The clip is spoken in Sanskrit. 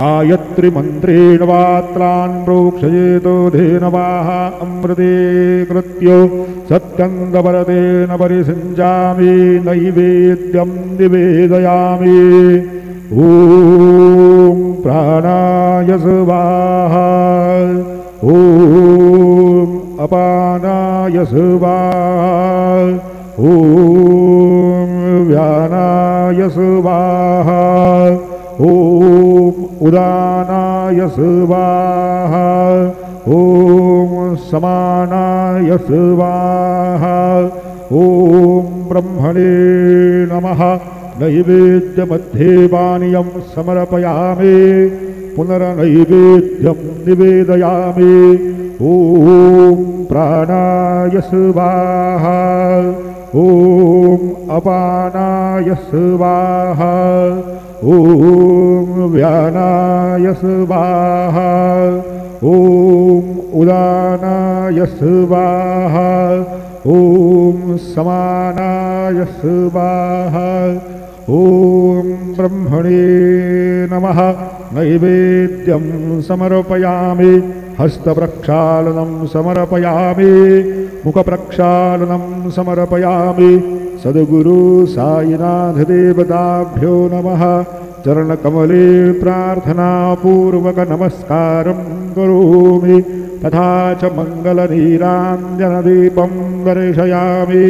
गायत्री मन्त्रेण वात्रान् प्रोक्षयेतो धेनवाः अमृते कृत्यो सत्यङ्गपरतेन परिसञ्जामि नैवेद्यं निवेदयामि। ॐ प्राणाय स्वाहा ॐ अपानाय स्वाहा ॐ व्यानाय स्वाहा ॐ उदानाय स्वाहा ॐ समानाय स्वाहा ॐ ब्रह्मणे नमः। नैवेद्यमध्ये पानीयं समर्पयामि पुनर्नैवेद्यं निवेदयामि। ॐ प्राणाय स्वाहा ॐ अपानाय स्वाहा ॐ व्यानाय स्वाहा ॐ उदानाय स्वाहा ॐ समानाय स्वाहा ॐ ब्रह्मणे नमः। नैवेद्यं समर्पयामि हस्तप्रक्षालनं समर्पयामि मुखप्रक्षालनं समर्पयामि। सद्गुरु साईनाथ देवताभ्यो नमः। चरणकमले प्रार्थनापूर्वक नमस्कारं करोमि तथा च मङ्गलनीराञ्जनदीपं दर्शयामि।